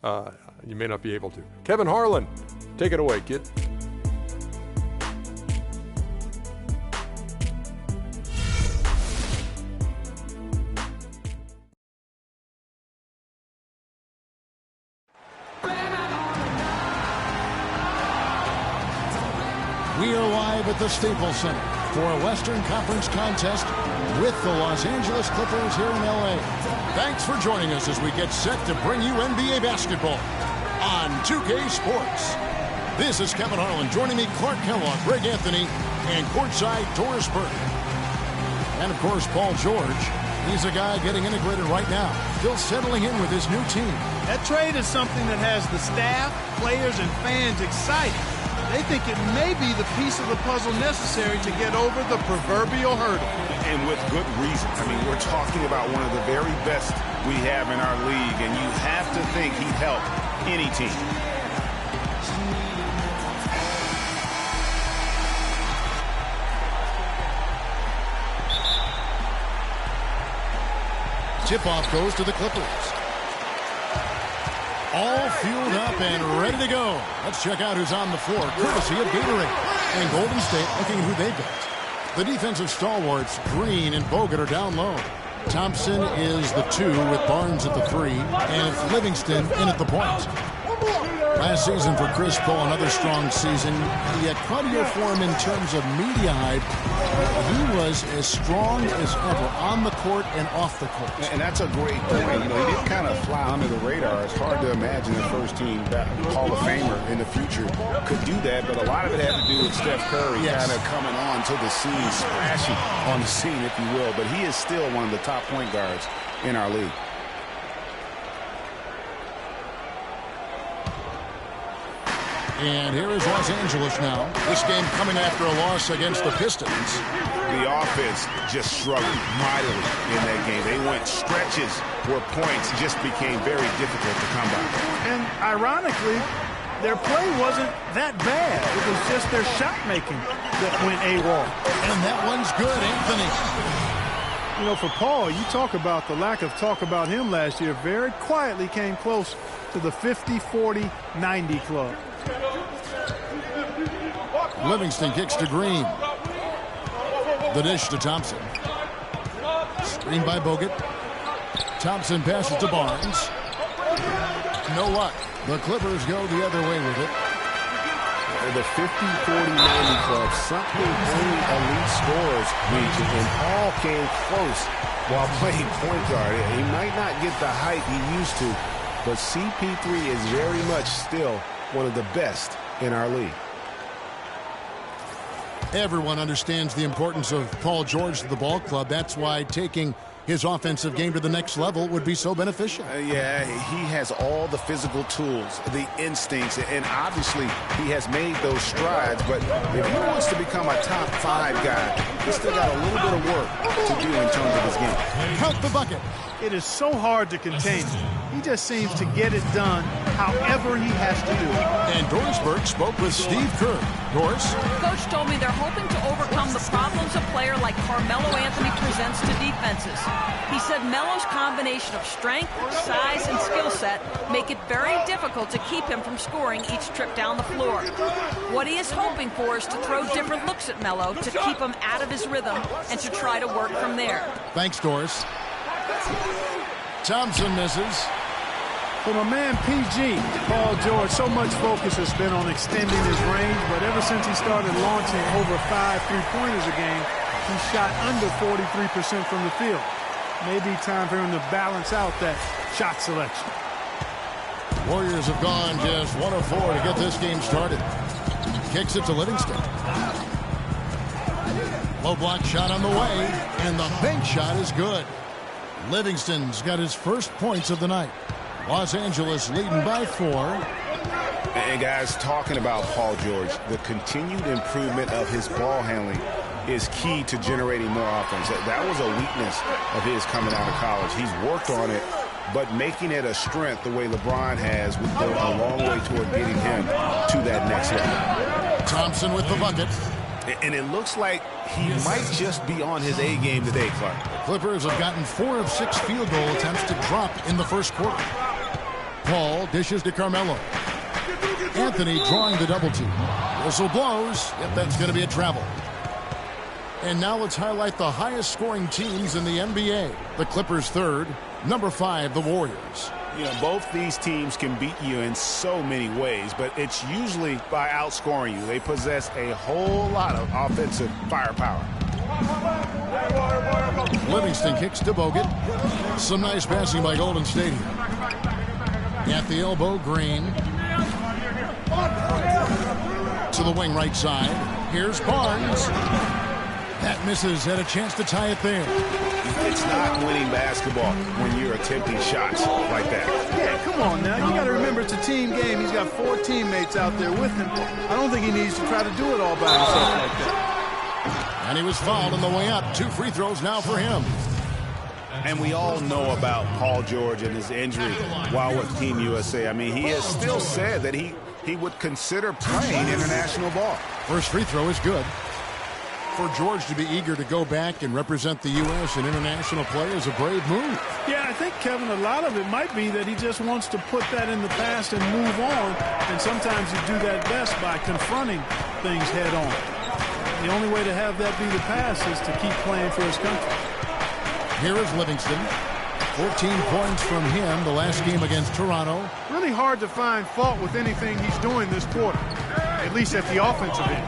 you may not be able to. Kevin Harlan, take it away, kid. We are live at the Staples Center for a Western Conference contest with the Los Angeles Clippers here in L.A. Thanks for joining us as we get set to bring you NBA basketball on 2K Sports. This is Kevin Harlan. Joining me, Clark Kellogg, Greg Anthony, and courtside Doris Burke. And, of course, Paul George. He's a guy getting integrated right now, still settling in with his new team. That trade is something that has the staff, players, and fans excited. They think it may be the piece of the puzzle necessary to get over the proverbial hurdle. And with good reason. I mean, we're talking about one of the very best we have in our league, and you have to think he'd help any team. Tip-off goes to the Clippers. All fueled up and ready to go. Let's check out who's on the floor, courtesy of Gatorade. And Golden State looking at who they've got. The defensive stalwarts, Green and Bogut, are down low. Thompson is the 2 with Barnes at the 3, and it's Livingston in at the point. Last season for Chris Paul, another strong season. He had cardio form in terms of media hype. He was as strong as ever on the court and off the court. And that's a great point. You know, he did kind of fly under the radar. It's hard to imagine a first-team Hall of Famer in the future could do that, but a lot of it had to do with Steph Curry kind of coming on to the scene, splashing on the scene, if you will. But he is still one of the top point guards in our league. And here is Los Angeles now. This game coming after a loss against the Pistons. The offense just struggled mightily in that game. They went stretches where points just became very difficult to come by. And ironically, their play wasn't that bad. It was just their shot making that went AWOL. And that one's good, Anthony. You know, for Paul, you talk about the lack of talk about him last year. Very quietly came close to the 50-40-90 club. Livingston kicks to Green. The dish to Thompson. Screen by Bogut. Thompson passes to Barnes. No luck. The Clippers go the other way with it. The 50-40-90 club, something only elite scorers reach, and Paul came close while playing point guard. He might not get the height he used to, but CP3 is very much still one of the best in our league. Everyone understands the importance of Paul George to the ball club. That's why taking his offensive game to the next level would be so beneficial. Yeah, he has all the physical tools, the instincts, and obviously he has made those strides. But if he wants to become a top 5 guy, he's still got a little bit of work to do in terms of his game. Count the bucket. It is so hard to contain him. He just seems to get it done however he has to do it. And Doris Burke spoke with Steve Kerr. Doris? Coach told me they're hoping to overcome the problems a player like Carmelo Anthony presents to defenses. He said Melo's combination of strength, size, and skill set make it very difficult to keep him from scoring each trip down the floor. What he is hoping for is to throw different looks at Melo to keep him out of his rhythm and to try to work from there. Thanks, Doris. Thompson misses. For my man PG, Paul George, so much focus has been on extending his range, but ever since he started launching over 5 3-pointers a game, he shot under 43% from the field. Maybe time for him to balance out that shot selection. Warriors have gone just 1 of 4 to get this game started. Kicks it to Livingston. Low block shot on the way, and the bank shot is good. Livingston's got his first points of the night. Los Angeles leading by 4. And guys, talking about Paul George, the continued improvement of his ball handling is key to generating more offense. That was a weakness of his coming out of college. He's worked on it, but making it a strength the way LeBron has would go a long way toward getting him to that next level. Thompson with the bucket. And it looks like he might just be on his A game today, Clark. The Clippers have gotten 4 of 6 field goal attempts to drop in the first quarter. Paul dishes to Carmelo. Anthony drawing the double team. Whistle blows. Yep, that's going to be a travel. And now let's highlight the highest scoring teams in the NBA. The Clippers third, number 5, the Warriors. You know, both these teams can beat you in so many ways, but it's usually by outscoring you. They possess a whole lot of offensive firepower. Livingston kicks to Bogut. Some nice passing by Golden State here. At the elbow, Green. To the wing right side. Here's Barnes. That misses. Had a chance to tie it there. It's not winning basketball when you're attempting shots like that. Yeah, come on now. You got to remember it's a team game. He's got 4 teammates out there with him. I don't think he needs to try to do it all by himself like that. And he was fouled on the way up. 2 free throws now for him. And we all know about Paul George and his injury while with Team USA. I mean, he has still said that he would consider playing international ball. First free throw is good. For George to be eager to go back and represent the U.S. in international play is a brave move. Yeah, I think, Kevin, a lot of it might be that he just wants to put that in the past and move on. And sometimes you do that best by confronting things head on. The only way to have that be the past is to keep playing for his country. Here is Livingston. 14 points from him the last game against Toronto. Really hard to find fault with anything he's doing this quarter, at least at the offensive end.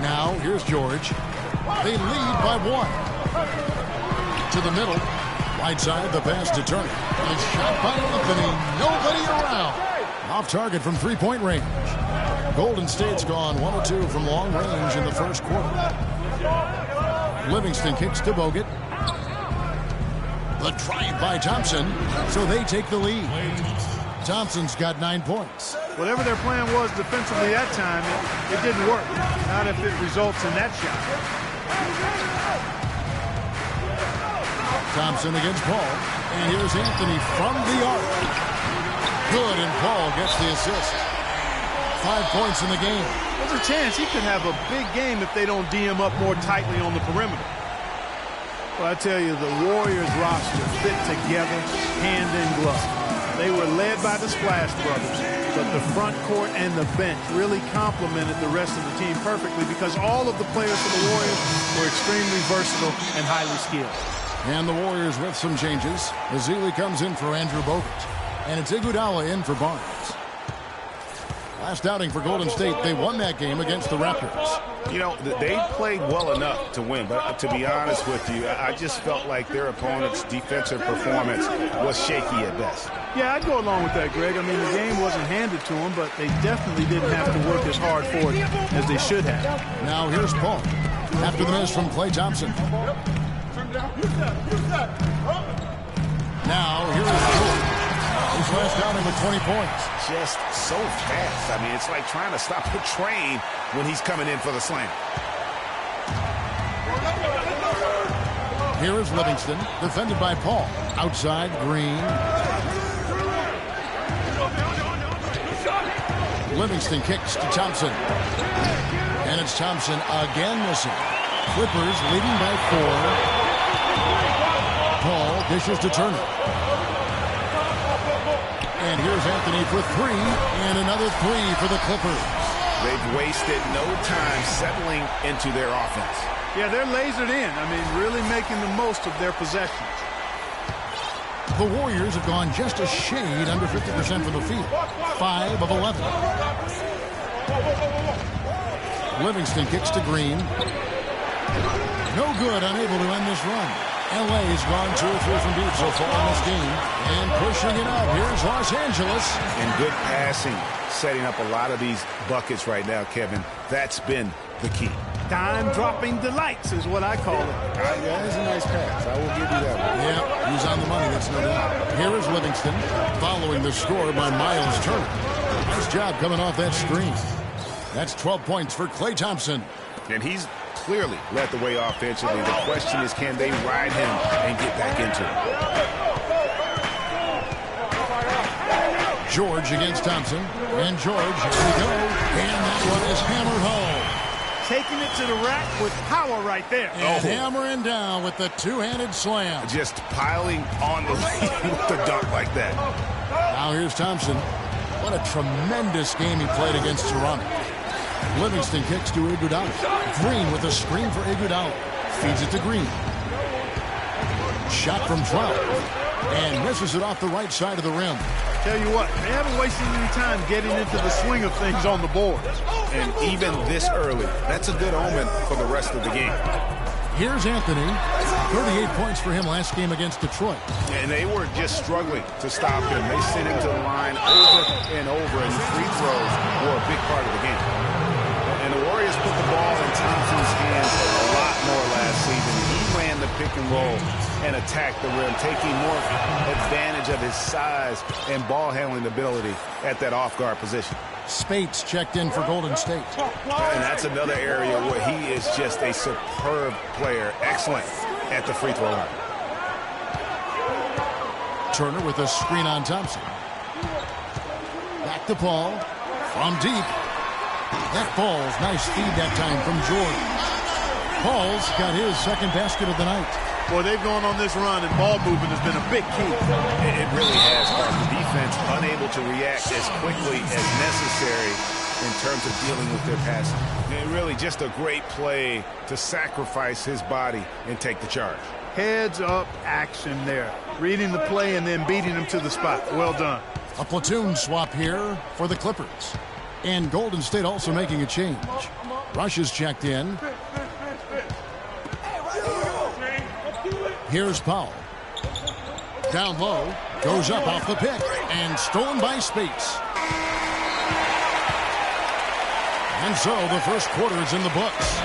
Now, here's George. They lead by 1. To the middle. Right side, the pass to Turner. A shot by Anthony. Nobody around. Off target from 3-point range. Golden State's gone 1 of 2 from long range in the first quarter. Livingston kicks to Bogut. The drive by Thompson, so they take the lead. Thompson's got 9 points. Whatever their plan was defensively that time, it didn't work. Not if it results in that shot. Thompson against Paul. And here's Anthony from the arc. Good, and Paul gets the assist. 5 points in the game. There's a chance he could have a big game if they don't D him up more tightly on the perimeter. Well, I tell you, the Warriors roster fit together hand in glove. They were led by the Splash Brothers, but the front court and the bench really complemented the rest of the team perfectly because all of the players for the Warriors were extremely versatile and highly skilled. And the Warriors with some changes. Ezeli comes in for Andrew Bogut, and it's Iguodala in for Barnes. Last outing for Golden State, they won that game against the Raptors. You know, they played well enough to win, but to be honest with you, I just felt like their opponent's defensive performance was shaky at best. Yeah, I'd go along with that, Greg. I mean, the game wasn't handed to them, but they definitely didn't have to work as hard for it as they should have. Now here's Paul. After the miss from Klay Thompson. Now here's George. His last outing with 20 points. Just so fast. I mean, it's like trying to stop a train when he's coming in for the slam. Here is Livingston, defended by Paul. Outside, Green. Livingston kicks to Thompson. And it's Thompson again missing. Clippers leading by 4. Paul dishes to Turner. And here's Anthony for 3, and another 3 for the Clippers. They've wasted no time settling into their offense. Yeah, they're lasered in. I mean, really making the most of their possessions. The Warriors have gone just a shade under 50% from the field. 5 of 11. Livingston kicks to Green. No good, unable to end this run. LA's gone 2 or 3 from deep so far in this game. And pushing it up, here's Los Angeles. And good passing, setting up a lot of these buckets right now, Kevin. That's been the key. Dime-dropping delights is what I call it. Yeah, that's a nice pass. I will give you that one. Yeah, he's on the money, that's no doubt. Here is Livingston, following the score by Miles Turner. Nice job coming off that screen. That's 12 points for Klay Thompson. And he's clearly led the way offensively. The question is, can they ride him and get back into it? George against Thompson. And George, here we go. And that one is hammered home. Taking it to the rack with power right there. And hammering down with the two-handed slam. Just piling on the lane with the dunk like that. Now here's Thompson. What a tremendous game he played against Toronto. Livingston kicks to Iguodala. Green with a screen for Iguodala. Feeds it to Green. Shot from 12. And misses it off the right side of the rim. Tell you what, they haven't wasted any time getting into the swing of things on the board. And even this early, that's a good omen for the rest of the game. Here's Anthony. 38 points for him last game against Detroit. And they were just struggling to stop him. They sent him to the line over and over, and the free throws were a big part of the game. And the Warriors put the ball in Thompson's hands a lot more last season. He ran the pick and roll and attacked the rim, taking more advantage of his size and ball handling ability at that off-guard position. Spates checked in for Golden State. And that's another area where he is just a superb player. Excellent at the free throw line. Turner with a screen on Thompson. Back to Paul. From deep. That falls. Nice feed that time from Jordan. Paul's got his second basket of the night. Boy, they've gone on this run, and ball movement has been a big key. It really has, Mark. The defense unable to react as quickly as necessary in terms of dealing with their passing. And really just a great play to sacrifice his body and take the charge. Heads-up action there. Reading the play and then beating him to the spot. Well done. A platoon swap here for the Clippers. And Golden State also making a change. Rush is checked in. Here's Powell. Down low. Goes up off the pick. And stolen by Spates. And so the first quarter is in the books.